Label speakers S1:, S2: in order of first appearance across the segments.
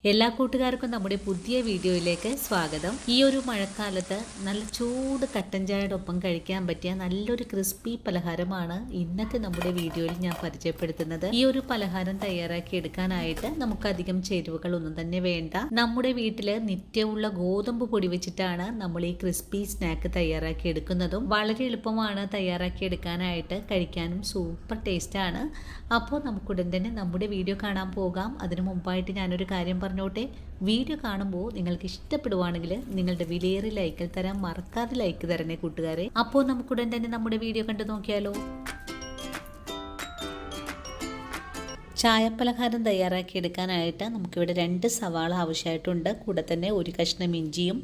S1: എല്ലാ കൂട്ടുകാർക്കും നമ്മുടെ പുതിയ വീഡിയോയിലേക്ക് സ്വാഗതം. ഈ ഒരു മഴക്കാലത്ത് നല്ല ചൂട് കട്ടൻ ചായയുടെ ഒപ്പം കഴിക്കാൻ പറ്റിയ നല്ലൊരു ക്രിസ്പി പലഹാരമാണ് ഇന്നത്തെ നമ്മുടെ വീഡിയോയിൽ ഞാൻ പരിചയപ്പെടുത്തുന്നത്. ഈ ഒരു പലഹാരം തയ്യാറാക്കി എടുക്കാനായിട്ട് നമുക്കധികം ചേരുവകൾ ഒന്നും തന്നെ വേണ്ട. നമ്മുടെ വീട്ടില് നിത്യമുള്ള ഗോതമ്പ് പൊടി വെച്ചിട്ടാണ് നമ്മൾ ഈ ക്രിസ്പി സ്നാക്ക് തയ്യാറാക്കി എടുക്കുന്നതും. വളരെ എളുപ്പമാണ് തയ്യാറാക്കി എടുക്കാനായിട്ട്, കഴിക്കാനും സൂപ്പർ ടേസ്റ്റ് ആണ്. അപ്പോൾ നമുക്കുടൻ തന്നെ നമ്മുടെ വീഡിയോ കാണാൻ പോകാം. അതിനു മുമ്പായിട്ട് ഞാനൊരു കാര്യം പറഞ്ഞോട്ടെ, വീഡിയോ കാണുമ്പോൾ നിങ്ങൾക്ക് ഇഷ്ടപ്പെടുവാണെങ്കിൽ നിങ്ങളുടെ വിലയേറിയ ലൈക്കിൽ തരാൻ മറക്കാതെ ലൈക്ക് തരണേ കൂട്ടുകാരെ. അപ്പോൾ നമുക്കുടൻ തന്നെ നമ്മുടെ വീഡിയോ കണ്ടു നോക്കിയാലോ. ചായപ്പലഹാരം തയ്യാറാക്കി എടുക്കാനായിട്ട് നമുക്കിവിടെ 2 സവാള ആവശ്യമായിട്ടുണ്ട്. കൂടെ തന്നെ ഒരു കഷ്ണം ഇഞ്ചിയും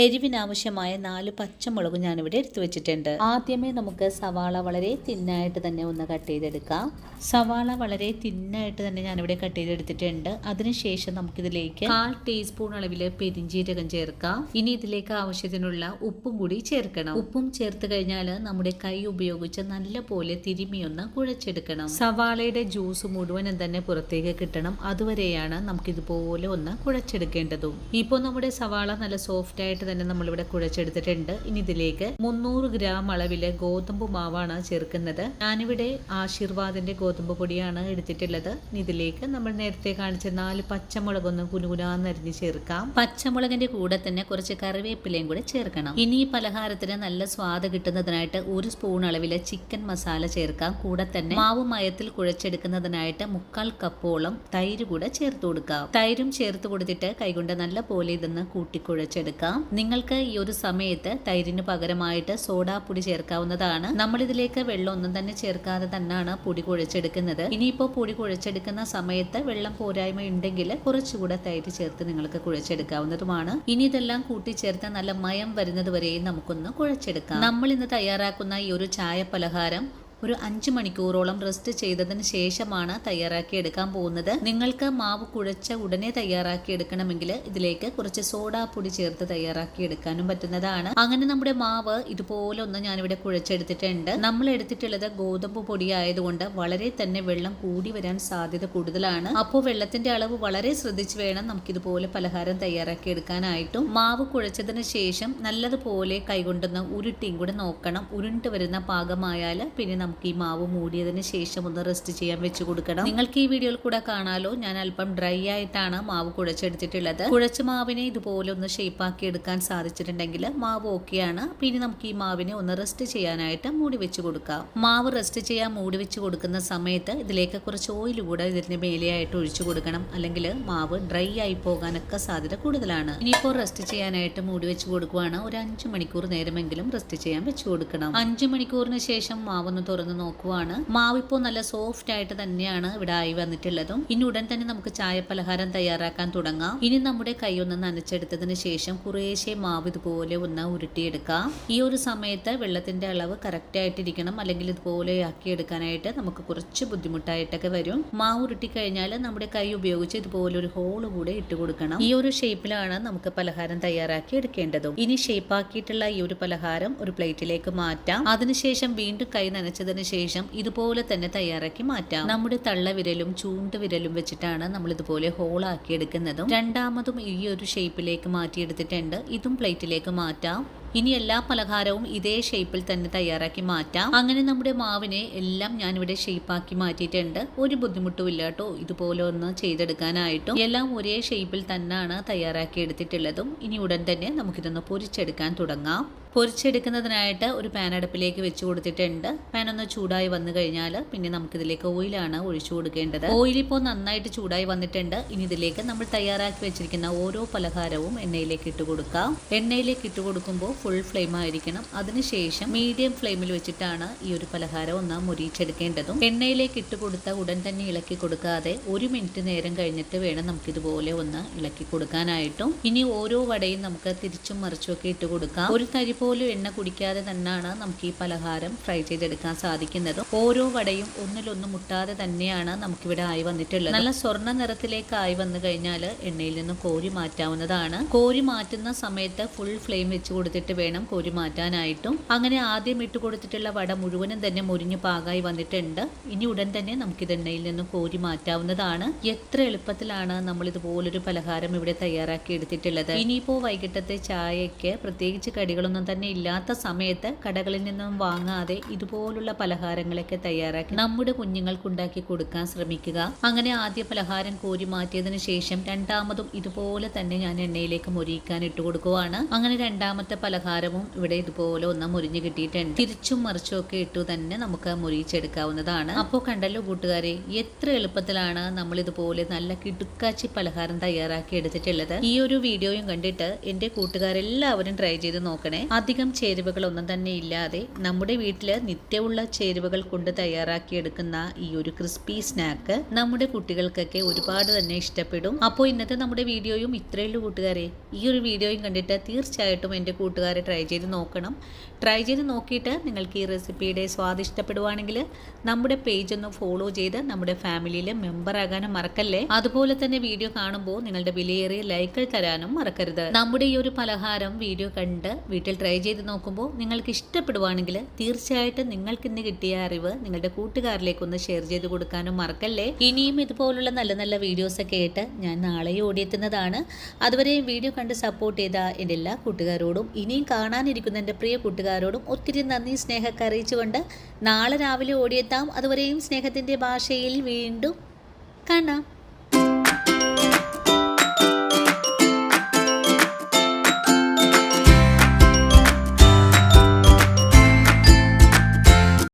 S1: എരിവിനാവശ്യമായ 4 പച്ചമുളകും ഞാനിവിടെ എടുത്തു വെച്ചിട്ടുണ്ട്. ആദ്യമേ നമുക്ക് സവാള വളരെ തിന്നായിട്ട് തന്നെ ഒന്ന് കട്ട് ചെയ്തെടുക്കാം. സവാള വളരെ തിന്നായിട്ട് തന്നെ ഞാനിവിടെ കട്ട് ചെയ്തെടുത്തിട്ടുണ്ട്. അതിനുശേഷം നമുക്കിതിലേക്ക് 1/4 ടീസ്പൂൺ അളവിൽ പെരിഞ്ജീരകം ചേർക്കാം. ഇനി ഇതിലേക്ക് ആവശ്യത്തിനുള്ള ഉപ്പും കൂടി ചേർക്കണം. ഉപ്പും ചേർത്ത് കഴിഞ്ഞാൽ നമ്മുടെ കൈ ഉപയോഗിച്ച് നല്ല പോലെ തിരുമിയൊന്ന് കുഴച്ചെടുക്കണം. സവാളയുടെ ജ്യൂസ് മുഴുവനും തന്നെ പുറത്തേക്ക് കിട്ടണം. അതുവരെയാണ് നമുക്കിതുപോലെ ഒന്ന് കുഴച്ചെടുക്കേണ്ടതും. ഇപ്പോൾ നമ്മുടെ സവാള നല്ല സോഫ്റ്റ് ആയിട്ട് തന്നെ നമ്മളിവിടെ കുഴച്ചെടുത്തിട്ടുണ്ട്. ഇനി ഇതിലേക്ക് 300 ഗ്രാം അളവില് ഗോതമ്പ് മാവാണ് ചേർക്കുന്നത്. ഞാനിവിടെ ആശീർവാദിന്റെ ഗോതമ്പ് പൊടിയാണ് എടുത്തിട്ടുള്ളത്. ഇതിലേക്ക് നമ്മൾ നേരത്തെ കാണിച്ച 4 പച്ചമുളകൊന്ന് കുനുകുനാന്നരിഞ്ഞ് ചേർക്കാം. പച്ചമുളകിന്റെ കൂടെ തന്നെ കുറച്ച് കറിവേപ്പിലയും കൂടെ ചേർക്കണം. ഇനി ഈ പലഹാരത്തിന് നല്ല സ്വാദ് കിട്ടുന്നതിനായിട്ട് 1 സ്പൂൺ അളവില് ചിക്കൻ മസാല ചേർക്കാം. കൂടെ തന്നെ മാവ് മയത്തിൽ കുഴച്ചെടുക്കുന്നതിനായിട്ട് 1/4 കപ്പോളം തൈര് കൂടെ ചേർത്ത് കൊടുക്കാം. തൈരും ചേർത്ത് കൊടുത്തിട്ട് കൈകൊണ്ട് നല്ല പോലെ ഇതൊന്ന് കൂട്ടിക്കുഴച്ചെടുക്കാം. നിങ്ങൾക്ക് ഈ ഒരു സമയത്ത് തൈരിന് പകരമായിട്ട് സോഡാപ്പൊടി ചേർക്കാവുന്നതാണ്. നമ്മൾ ഇതിലേക്ക് വെള്ളം ഒന്നും തന്നെ ചേർക്കാതെ തന്നെയാണ് പൊടി കുഴച്ചെടുക്കുന്നത്. ഇനിയിപ്പോൾ പൊടി കുഴച്ചെടുക്കുന്ന സമയത്ത് വെള്ളം പോരായ്മ ഉണ്ടെങ്കിൽ കുറച്ചുകൂടെ തൈര് ചേർത്ത് നിങ്ങൾക്ക് കുഴച്ചെടുക്കാവുന്നതുമാണ്. ഇനി ഇതെല്ലാം കൂട്ടിച്ചേർത്ത് നല്ല മയം വരുന്നത് വരെയും നമുക്കൊന്ന് കുഴച്ചെടുക്കാം. നമ്മൾ ഇന്ന് തയ്യാറാക്കുന്ന ഈ ഒരു ചായ പലഹാരം ഒരു 5 മണിക്കൂറോളം റെസ്റ്റ് ചെയ്തതിന് ശേഷമാണ് തയ്യാറാക്കി എടുക്കാൻ പോകുന്നത്. നിങ്ങൾക്ക് മാവ് കുഴച്ച ഉടനെ തയ്യാറാക്കി എടുക്കണമെങ്കിൽ ഇതിലേക്ക് കുറച്ച് സോഡാപ്പൊടി ചേർത്ത് തയ്യാറാക്കി എടുക്കാനും പറ്റുന്നതാണ്. അങ്ങനെ നമ്മുടെ മാവ് ഇതുപോലെ ഒന്ന് ഞാനിവിടെ കുഴച്ചെടുത്തിട്ടുണ്ട്. നമ്മൾ എടുത്തിട്ടുള്ളത് ഗോതമ്പ് പൊടി ആയതുകൊണ്ട് വളരെ തന്നെ വെള്ളം കൂടി വരാൻ സാധ്യത കൂടുതലാണ്. അപ്പോൾ വെള്ളത്തിന്റെ അളവ് വളരെ ശ്രദ്ധിച്ച് വേണം നമുക്കിതുപോലെ പലഹാരം തയ്യാറാക്കി എടുക്കാനായിട്ടും. മാവ് കുഴച്ചതിന് ശേഷം നല്ലതുപോലെ കൈകൊണ്ടൊന്ന് ഉരുട്ടിയും കൂടെ നോക്കണം. ഉരുണ്ട് വരുന്ന പാകമായാൽ പിന്നെ നമുക്ക് ഈ മാവ് മൂടിയതിന് ശേഷം ഒന്ന് റെസ്റ്റ് ചെയ്യാൻ വെച്ച് കൊടുക്കണം. നിങ്ങൾക്ക് ഈ വീഡിയോയിൽ കൂടെ കാണാലോ, ഞാൻ അല്പം ഡ്രൈ ആയിട്ടാണ് മാവ് കുഴച്ചെടുത്തിട്ടുള്ളത്. കുഴച്ച മാവിനെ ഇതുപോലെ ഒന്ന് ഷേപ്പാക്കി എടുക്കാൻ സാധിച്ചിട്ടുണ്ടെങ്കിൽ മാവ് ഓക്കെയാണ്. പിന്നെ നമുക്ക് ഈ മാവിനെ ഒന്ന് റെസ്റ്റ് ചെയ്യാനായിട്ട് മൂടി വെച്ച് കൊടുക്കാം. മാവ് റെസ്റ്റ് ചെയ്യാൻ മൂടി വെച്ച് കൊടുക്കുന്ന സമയത്ത് ഇതിലേക്ക് കുറച്ച് ഓയിൽ കൂടെ ഇതിന് മേലെയായിട്ട് ഒഴിച്ചു കൊടുക്കണം. അല്ലെങ്കിൽ മാവ് ഡ്രൈ ആയി പോകാനൊക്കെ സാധ്യത കൂടുതലാണ്. ഇനിയിപ്പോൾ റെസ്റ്റ് ചെയ്യാനായിട്ട് മൂടി വെച്ച് കൊടുക്കുവാണ്. ഒരു 5 മണിക്കൂർ നേരമെങ്കിലും റെസ്റ്റ് ചെയ്യാൻ വെച്ച് കൊടുക്കണം. 5 മണിക്കൂറിന് ശേഷം മാവൊന്ന് തുറന്ന് നോക്കുവാണ്. മാവ് ഇപ്പോൾ നല്ല സോഫ്റ്റ് ആയിട്ട് തന്നെയാണ് ഇവിടെ ആയി വന്നിട്ടുള്ളതും. ഇനി ഉടൻ തന്നെ നമുക്ക് ചായ പലഹാരം തയ്യാറാക്കാൻ തുടങ്ങാം. ഇനി നമ്മുടെ കൈ ഒന്ന് നനച്ചെടുത്തതിന് ശേഷം കുറേശ്ശെ മാവ് ഇതുപോലെ ഒന്ന് ഉരുട്ടിയെടുക്കാം. ഈ ഒരു സമയത്ത് വെള്ളത്തിന്റെ അളവ് കറക്റ്റ് ആയിട്ടിരിക്കണം, അല്ലെങ്കിൽ ഇതുപോലെ ആക്കിയെടുക്കാനായിട്ട് നമുക്ക് കുറച്ച് ബുദ്ധിമുട്ടായിട്ടൊക്കെ വരും. മാവ് ഉരുട്ടി കഴിഞ്ഞാൽ നമ്മുടെ കൈ ഉപയോഗിച്ച് ഇതുപോലെ ഒരു ഹോള് കൂടെ ഇട്ട് കൊടുക്കണം. ഈ ഒരു ഷേപ്പിലാണ് നമുക്ക് പലഹാരം തയ്യാറാക്കി എടുക്കേണ്ടതും. ഇനി ഷേപ്പാക്കിയിട്ടുള്ള ഈ ഒരു പലഹാരം ഒരു പ്ലേറ്റിലേക്ക് മാറ്റാം. അതിനുശേഷം വീണ്ടും കൈ നനച്ചതിന് ശേഷം ഇതുപോലെ തന്നെ തയ്യാറാക്കി മാറ്റാം. നമ്മുടെ തള്ളവിരലും ചൂണ്ടുവിരലും വെച്ചിട്ടാണ് നമ്മൾ ഇതുപോലെ ഹോൾ ആക്കി എടുക്കുന്നതും. രണ്ടാമതും ഈ ഒരു ഷേപ്പിലേക്ക് മാറ്റിയെടുത്തിട്ടുണ്ട്. ഇതും പ്ലേറ്റിലേക്ക് മാറ്റാം. ഇനി എല്ലാ പലഹാരവും ഇതേ ഷേപ്പിൽ തന്നെ തയ്യാറാക്കി മാറ്റാം. അങ്ങനെ നമ്മുടെ മാവിനെ എല്ലാം ഞാനിവിടെ ഷേപ്പാക്കി മാറ്റിയിട്ടുണ്ട്. ഒരു ബുദ്ധിമുട്ടും ഇല്ല കേട്ടോ ഇതുപോലെ ഒന്ന് ചെയ്തെടുക്കാനായിട്ടും. എല്ലാം ഒരേ ഷേപ്പിൽ തന്നെയാണ് തയ്യാറാക്കി എടുത്തിട്ടുള്ളതും. ഇനി ഉടൻ തന്നെ നമുക്കിതൊന്ന് പൊരിച്ചെടുക്കാൻ തുടങ്ങാം. പൊരിച്ചെടുക്കുന്നതിനായിട്ട് ഒരു പാൻ അടുപ്പിലേക്ക് വെച്ച് കൊടുത്തിട്ടുണ്ട്. പാൻ ഒന്ന് ചൂടായി വന്നു കഴിഞ്ഞാൽ പിന്നെ നമുക്കിതിലേക്ക് ഓയിലാണ് ഒഴിച്ചു കൊടുക്കേണ്ടത്. ഓയിൽ ഇപ്പോൾ നന്നായിട്ട് ചൂടായി വന്നിട്ടുണ്ട്. ഇനി ഇതിലേക്ക് നമ്മൾ തയ്യാറാക്കി വെച്ചിരിക്കുന്ന ഓരോ പലഹാരവും എണ്ണയിലേക്ക് ഇട്ട് കൊടുക്കാം. എണ്ണയിലേക്ക് ഇട്ട് കൊടുക്കുമ്പോൾ ഫുൾ ഫ്ലെയിം ആയിരിക്കണം. അതിനുശേഷം മീഡിയം ഫ്ലെയിമിൽ വെച്ചിട്ടാണ് ഈ ഒരു പലഹാരം ഒന്ന് മുരിച്ചെടുക്കേണ്ടതും. എണ്ണയിലേക്ക് ഇട്ട് കൊടുത്ത ഉടൻ തന്നെ ഇളക്കി കൊടുക്കാതെ 1 മിനിറ്റ് നേരം കഴിഞ്ഞിട്ട് വേണം നമുക്കിതുപോലെ ഒന്ന് ഇളക്കി കൊടുക്കാനായിട്ടും. ഇനി ഓരോ വടയും നമുക്ക് തിരിച്ചും മറിച്ചും ഒക്കെ ഇട്ട് കൊടുക്കാം. ഒരു തരി പോലും എണ്ണ കുടിക്കാതെ തന്നെയാണ് നമുക്ക് ഈ പലഹാരം ഫ്രൈ ചെയ്തെടുക്കാൻ സാധിക്കുന്നത്. ഓരോ വടയും ഒന്നിലൊന്നും മുട്ടാതെ തന്നെയാണ് നമുക്കിവിടെ ആയി വന്നിട്ടുള്ളത്. നല്ല സ്വർണ്ണ നിറത്തിലേക്ക് ആയി വന്നു കഴിഞ്ഞാൽ എണ്ണയിൽ നിന്നും കോരി മാറ്റാവുന്നതാണ്. കോരി മാറ്റുന്ന സമയത്ത് ഫുൾ ഫ്ലെയിം വെച്ച് കൊടുത്തിട്ട് വേണം കോരി മാറ്റാനായിട്ടും. അങ്ങനെ ആദ്യം ഇട്ട് കൊടുത്തിട്ടുള്ള വട മുഴുവനും തന്നെ മുരിഞ്ഞു പാകായി വന്നിട്ടുണ്ട്. ഇനി ഉടൻ തന്നെ നമുക്കിത് എണ്ണയിൽ നിന്നും കോരി മാറ്റാവുന്നതാണ്. എത്ര എളുപ്പത്തിലാണ് നമ്മൾ ഇതുപോലൊരു പലഹാരം ഇവിടെ തയ്യാറാക്കി എടുത്തിട്ടുള്ളത്. ഇനിയിപ്പോൾ വൈകിട്ടത്തെ ചായയ്ക്ക് പ്രത്യേകിച്ച് കടികളൊന്നും തന്നെ ഇല്ലാത്ത സമയത്ത് കടകളിൽ നിന്നും വാങ്ങാതെ ഇതുപോലുള്ള പലഹാരങ്ങളൊക്കെ തയ്യാറാക്കി നമ്മുടെ കുഞ്ഞുങ്ങൾക്ക് ഉണ്ടാക്കി കൊടുക്കാൻ ശ്രമിക്കുക. അങ്ങനെ ആദ്യ പലഹാരം കോരി മാറ്റിയതിനു ശേഷം രണ്ടാമതും ഇതുപോലെ തന്നെ ഞാൻ എണ്ണയിലേക്ക് മുരിയിക്കാൻ ഇട്ട് കൊടുക്കുവാണ്. അങ്ങനെ രണ്ടാമത്തെ പലഹാരവും ഇവിടെ ഇതുപോലെ ഒന്ന് മുരിഞ്ഞു കിട്ടിയിട്ടുണ്ട്. തിരിച്ചും മറിച്ചും ഒക്കെ ഇട്ടു തന്നെ നമുക്ക് മുരിയിച്ചെടുക്കാവുന്നതാണ്. അപ്പോൾ കണ്ടല്ലോ കൂട്ടുകാരെ, എത്ര എളുപ്പത്തിലാണ് നമ്മൾ ഇതുപോലെ നല്ല കിടുക്കാച്ചി പലഹാരം തയ്യാറാക്കി എടുത്തിട്ടുള്ളത്. ഈ ഒരു വീഡിയോയും കണ്ടിട്ട് എൻ്റെ കൂട്ടുകാരെല്ലാവരും ട്രൈ ചെയ്ത് നോക്കണേ. അധികം ചേരുവകളൊന്നും തന്നെ ഇല്ലാതെ നമ്മുടെ വീട്ടില് നിത്യമുള്ള ചേരുവകൾ കൊണ്ട് തയ്യാറാക്കി എടുക്കുന്ന ഈ ഒരു ക്രിസ്പി സ്നാക്ക് നമ്മുടെ കുട്ടികൾക്കൊക്കെ ഒരുപാട് തന്നെ ഇഷ്ടപ്പെടും. അപ്പോൾ ഇന്നത്തെ നമ്മുടെ വീഡിയോയും ഇത്രയുള്ളൂ കൂട്ടുകാരെ. ഈ ഒരു വീഡിയോയും കണ്ടിട്ട് തീർച്ചയായിട്ടും എൻ്റെ കൂട്ടുകാരെ ട്രൈ ചെയ്ത് നോക്കണം. ട്രൈ ചെയ്ത് നോക്കിയിട്ട് നിങ്ങൾക്ക് ഈ റെസിപ്പിയുടെ സ്വാദിഷ്ടപ്പെടുവാണെങ്കിൽ നമ്മുടെ പേജ് ഒന്ന് ഫോളോ ചെയ്ത് നമ്മുടെ ഫാമിലിയിൽ മെമ്പർ ആകാനും മറക്കല്ലേ. അതുപോലെ തന്നെ വീഡിയോ കാണുമ്പോൾ നിങ്ങളുടെ വിലയേറിയ ലൈക്കുകൾ തരാനും മറക്കരുത്. നമ്മുടെ ഈ ഒരു പലഹാരം വീഡിയോ കണ്ട് വീട്ടിൽ ട്രൈ ചെയ്ത് നോക്കുമ്പോൾ നിങ്ങൾക്ക് ഇഷ്ടപ്പെടുവാണെങ്കിൽ തീർച്ചയായിട്ടും നിങ്ങൾക്ക് ഇന്ന് കിട്ടിയ അറിവ് നിങ്ങളുടെ കൂട്ടുകാരിലേക്കൊന്ന് ഷെയർ ചെയ്ത് കൊടുക്കാനും മറക്കല്ലേ. ഇനിയും ഇതുപോലുള്ള നല്ല നല്ല വീഡിയോസ് ഒക്കെ ആയിട്ട് ഞാൻ നാളെ ഓടിയെത്തുന്നതാണ്. അതുവരെ വീഡിയോ കണ്ട് സപ്പോർട്ട് ചെയ്ത എൻ്റെ എല്ലാ കൂട്ടുകാരോടും ഇനിയും കാണാനിരിക്കുന്ന എൻ്റെ പ്രിയ കൂട്ടുകാരോടും ഒത്തിരി നന്ദി സ്നേഹമൊക്കെ അറിയിച്ചുകൊണ്ട് നാളെ രാവിലെ ഓടിയെത്താം. അതുവരെയും സ്നേഹത്തിൻ്റെ ഭാഷയിൽ വീണ്ടും കാണാം.